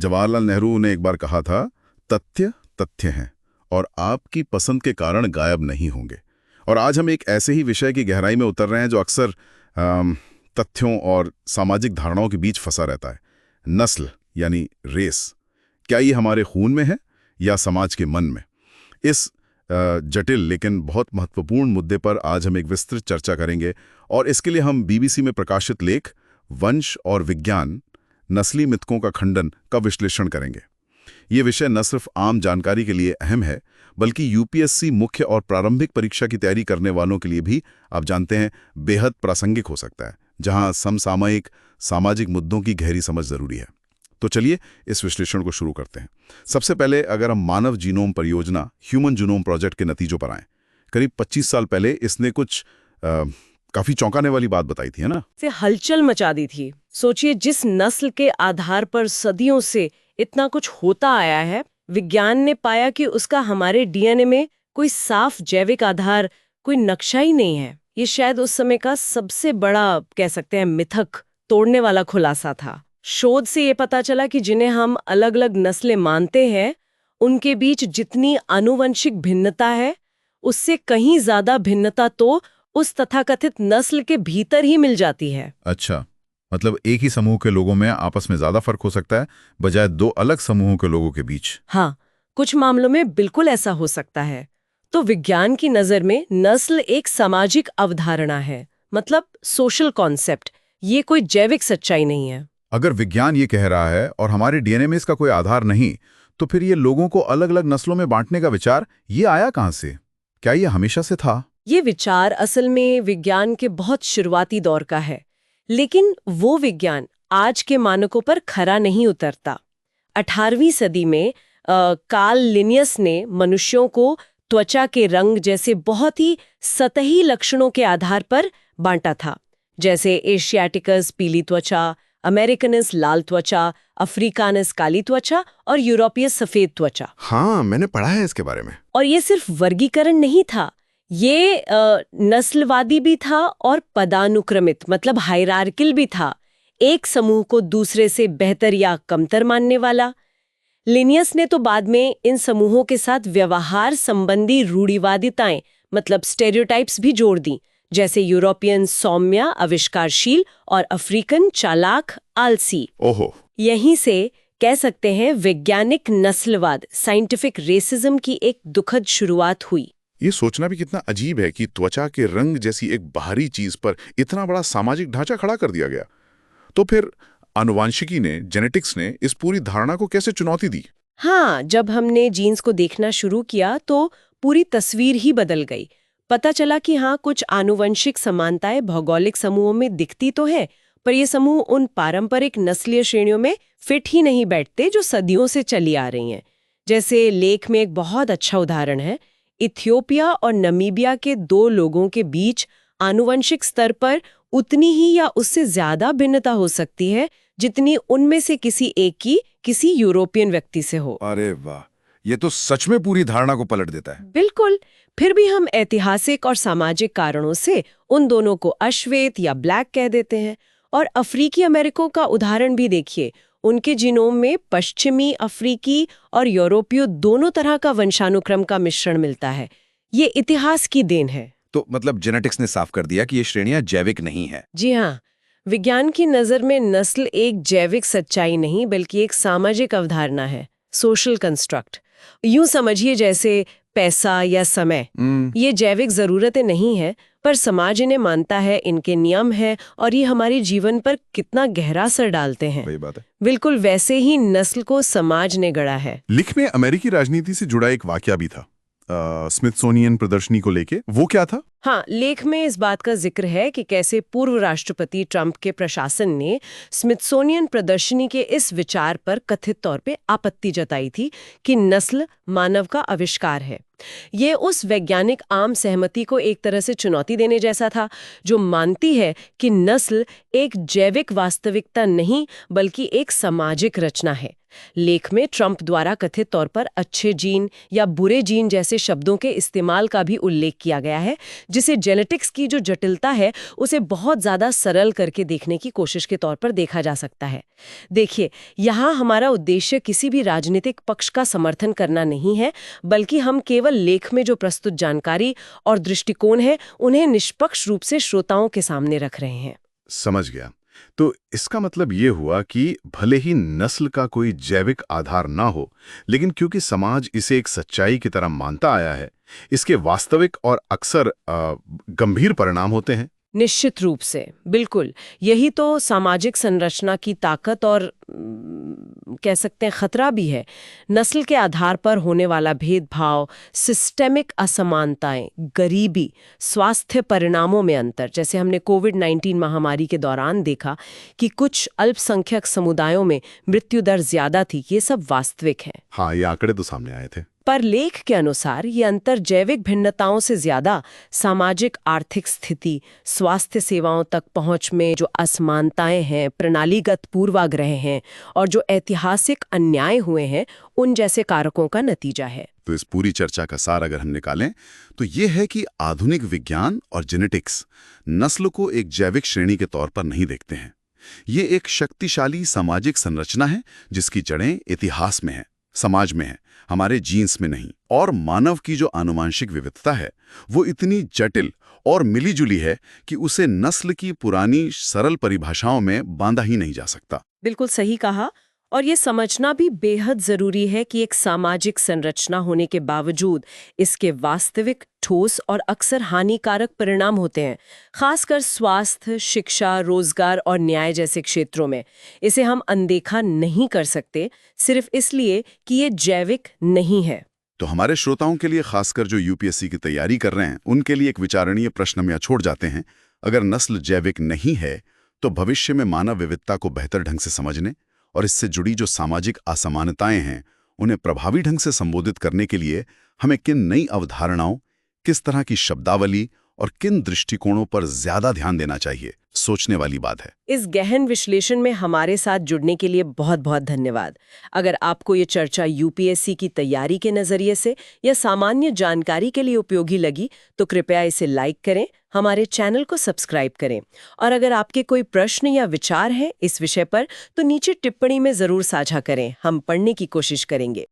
जवाहरलाल नेहरू ने एक बार कहा था, तथ्य तथ्य हैं और आपकी पसंद के कारण गायब नहीं होंगे। और आज हम एक ऐसे ही विषय की गहराई में उतर रहे हैं जो अक्सर तथ्यों और सामाजिक धारणाओं के बीच फंसा रहता है। नस्ल यानी रेस, क्या ये हमारे खून में है या समाज के मन में? इस जटिल लेकिन बहुत महत्वपूर्ण मुद्दे पर आज हम एक विस्तृत चर्चा करेंगे और इसके लिए हम बीबीसी में प्रकाशित लेख वंश और विज्ञान, नस्ली मिथकों का खंडन का विश्लेषण करेंगे। ये विषय न सिर्फ आम जानकारी के लिए अहम है, बल्कि यूपीएससी मुख्य और प्रारंभिक परीक्षा की तैयारी करने वालों के लिए भी, आप जानते हैं, बेहद प्रासंगिक हो सकता है, जहां समसामयिक सामाजिक मुद्दों की गहरी समझ जरूरी है। तो चलिए इस विश्लेषण को शुरू करते हैं। सबसे पहले अगर हम मानव जीनोम परियोजना, ह्यूमन जीनोम प्रोजेक्ट के नतीजों पर आएं। करीब 25 साल पहले इसने कुछ काफी चौंकाने वाली बात बताई थी, है ना? से हलचल मचा दी थी। सोचिए, जिस नस्ल के आधार पर सदियों से इतना कुछ होता आया है, विज्ञान ने पाया कि उसका हमारे डीएनए में कोई साफ जैविक आधार, कोई नक्शा ही नहीं है। ये शायद उस समय का सबसे बड़ा, कह सकते हैं, मिथक तोड़ने वाला खुलासा था। शोध से ये पता चला कि जिन्हें हम अलग अलग नस्लें मानते हैं, उनके बीच जितनी आनुवंशिक भिन्नता है, उससे कहीं ज्यादा भिन्नता तो उस तथाकथित नस्ल के भीतर ही मिल जाती है। अच्छा, मतलब एक ही समूह के लोगों में आपस में ज्यादा फर्क हो सकता है बजाय दो अलग समूहों के लोगों के बीच। हाँ, कुछ मामलों में बिल्कुल ऐसा हो सकता है। तो विज्ञान की नजर में नस्ल एक सामाजिक अवधारणा है, मतलब सोशल कॉन्सेप्ट। ये कोई जैविक सच्चाई नहीं है। अगर विज्ञान ये कह रहा है और हमारे डीएनए में इसका कोई आधार नहीं, तो फिर ये लोगों को अलग अलग नस्लों में बांटने का विचार ये आया कहां से? क्या ये हमेशा से था? ये विचार असल में विज्ञान के बहुत शुरुआती दौर का है, लेकिन वो विज्ञान आज के मानकों पर खरा नहीं उतरता। 18वीं सदी में कार्ल लिनियस ने मनुष्यों को त्वचा के रंग जैसे बहुत ही सतही लक्षणों के आधार पर बांटा था, जैसे एशियाटिकस पीली त्वचा, अमेरिकनस लाल त्वचा, अफ्रीकानस काली त्वचा और यूरोपीय सफेद त्वचा। हाँ, मैंने पढ़ा है इसके बारे में। और ये सिर्फ वर्गीकरण नहीं था, ये नस्लवादी भी था और पदानुक्रमित, मतलब हायरार्किल भी था, एक समूह को दूसरे से बेहतर या कमतर मानने वाला। लिनियस ने तो बाद में इन समूहों के साथ व्यवहार संबंधी रूढ़िवादिताएं, मतलब स्टेरियोटाइप्स भी जोड़ दी, जैसे यूरोपियन सौम्य आविष्कारशील और अफ्रीकन चालाक आलसी। ओहो। यहीं से कह सकते हैं वैज्ञानिक नस्लवाद, साइंटिफिक रेसिज्म की एक दुखद शुरुआत हुई। ये सोचना भी कितना अजीब है कि त्वचा के रंग जैसी एक बाहरी चीज पर इतना बड़ा सामाजिक ढांचा खड़ा कर दिया गया। तो फिर आनुवांशिकी ने, जेनेटिक्स ने इस पूरी धारणा को कैसे चुनौती दी? हाँ, जब हमने जीन्स को देखना शुरू किया तो पूरी तस्वीर ही बदल गई। पता चला कि हाँ, कुछ आनुवंशिक समानताएं भौगोलिक समूहों में दिखती तो है, पर ये समूह उन पारंपरिक नस्लीय श्रेणियों में फिट ही नहीं बैठते जो सदियों से चली आ रही हैं। जैसे लेख में एक बहुत अच्छा उदाहरण है, इथियोपिया और नमीबिया के दो लोगों के बीच आनुवंशिक स्तर पर उतनी ही या उससे ज्यादा भिन्नता हो सकती है जितनी उनमें से किसी एक की किसी यूरोपियन व्यक्ति से हो। अरे वाह, ये तो सच में पूरी धारणा को पलट देता है। बिल्कुल। फिर भी हम ऐतिहासिक और सामाजिक कारणों से उन दोनों को अश्वेत या ब्लैक कह देते हैं। और अफ्रीकी अमेरिकों का उदाहरण भी देखिए, उनके जीनोम में पश्चिमी अफ्रीकी और यूरोपीय दोनों तरह का वंशानुक्रम का मिश्रण मिलता है। ये इतिहास की देन है। तो मतलब जेनेटिक्स ने साफ कर दिया कि ये श्रेणियां जैविक नहीं है। जी हाँ, विज्ञान की नजर में नस्ल एक जैविक सच्चाई नहीं बल्कि एक सामाजिक अवधारणा है, सोशल कंस्ट्रक्ट। यूं समझिए जैसे पैसा या समय, ये जैविक जरूरतें नहीं है, पर समाज इन्हें मानता है, इनके नियम हैं और ये हमारे जीवन पर कितना गहरा असर डालते हैं। वही बात है। बिल्कुल वैसे ही नस्ल को समाज ने गढ़ा है। लेख में अमेरिकी राजनीति से जुड़ा एक वाकया भी था, स्मिथसोनियन प्रदर्शनी को लेके। वो क्या था? हाँ, लेख में इस बात का जिक्र है कि कैसे पूर्व राष्ट्रपति ट्रंप के प्रशासन ने स्मिथसोनियन प्रदर्शनी के इस विचार पर कथित तौर पे आपत्ति जताई थी कि नस्ल मानव का आविष्कार है। ये उस वैज्ञानिक आम सहमति को एक तरह से चुनौती देने जैसा था, जो मानती है कि नस्ल एक जैविक वास्तविकता नहीं बल्कि एक सामाजिक रचना है। लेख में ट्रंप द्वारा कथित तौर पर अच्छे जीन या बुरे जीन जैसे शब्दों के इस्तेमाल का भी उल्लेख किया गया है, जिसे जेनेटिक्स की जो जटिलता है उसे बहुत ज़्यादा सरल करके देखने की कोशिश के तौर पर देखा जा सकता है। देखिए, यहाँ हमारा उद्देश्य किसी भी राजनीतिक पक्ष का समर्थन करना नहीं है, बल्कि हम केवल लेख में जो प्रस्तुत जानकारी और दृष्टिकोण है उन्हें निष्पक्ष रूप से श्रोताओं के सामने रख रहे हैं। समझ गया। तो इसका मतलब ये हुआ कि भले ही नस्ल का कोई जैविक आधार ना हो, लेकिन क्योंकि समाज इसे एक सच्चाई की तरह मानता आया है, इसके वास्तविक और अक्सर गंभीर परिणाम होते हैं। निश्चित रूप से, बिल्कुल। यही तो सामाजिक संरचना की ताकत और कह सकते हैं खतरा भी है। नस्ल के आधार पर होने वाला भेदभाव, सिस्टेमिक असमानताएं, गरीबी, स्वास्थ्य परिणामों में अंतर, जैसे हमने कोविड-19 महामारी के दौरान देखा कि कुछ अल्पसंख्यक समुदायों में मृत्यु दर ज्यादा थी, ये सब वास्तविक है। हाँ, ये आंकड़े तो सामने आए थे। पर लेख के अनुसार ये अंतर जैविक भिन्नताओं से ज्यादा सामाजिक आर्थिक स्थिति, स्वास्थ्य सेवाओं तक पहुंच में जो असमानताएं हैं, प्रणालीगत पूर्वाग्रह हैं और जो ऐतिहासिक अन्याय हुए हैं, उन जैसे कारकों का नतीजा है। तो इस पूरी चर्चा का सार अगर हम निकालें तो ये है कि आधुनिक विज्ञान और जेनेटिक्स नस्ल को एक जैविक श्रेणी के तौर पर नहीं देखते हैं। ये एक शक्तिशाली सामाजिक संरचना है जिसकी जड़ें इतिहास में है, समाज में है, हमारे जीन्स में नहीं। और मानव की जो आनुवांशिक विविधता है वो इतनी जटिल और मिलीजुली है कि उसे नस्ल की पुरानी सरल परिभाषाओं में बांधा ही नहीं जा सकता। बिल्कुल सही कहा। और ये समझना भी बेहद जरूरी है कि एक सामाजिक संरचना होने के बावजूद इसके वास्तविक, ठोस और अक्सर हानिकारक परिणाम होते हैं, खासकर स्वास्थ्य, शिक्षा, रोजगार और न्याय जैसे क्षेत्रों में। इसे हम अनदेखा नहीं कर सकते सिर्फ इसलिए कि ये जैविक नहीं है। तो हमारे श्रोताओं के लिए, खासकर जो यूपीएससी की तैयारी कर रहे हैं, उनके लिए एक विचारणीय प्रश्न में छोड़ जाते हैं। अगर नस्ल जैविक नहीं है तो भविष्य में मानव विविधता को बेहतर ढंग से समझने और इससे जुड़ी जो सामाजिक असमानताएं हैं उन्हें प्रभावी ढंग से संबोधित करने के लिए हमें किन नई अवधारणाओं, किस तरह की शब्दावली और किन दृष्टिकोणों पर ज्यादा ध्यान देना चाहिए, सोचने वाली बात है। इस गहन विश्लेषण में हमारे साथ जुड़ने के लिए बहुत बहुत धन्यवाद। अगर आपको ये चर्चा यूपीएससी की तैयारी के नजरिए से या सामान्य जानकारी के लिए उपयोगी लगी तो कृपया इसे लाइक करें, हमारे चैनल को सब्सक्राइब करें। और अगर आपके कोई प्रश्न या विचार हैं इस विषय पर तो नीचे टिप्पणी में जरूर साझा करें, हम पढ़ने की कोशिश करेंगे।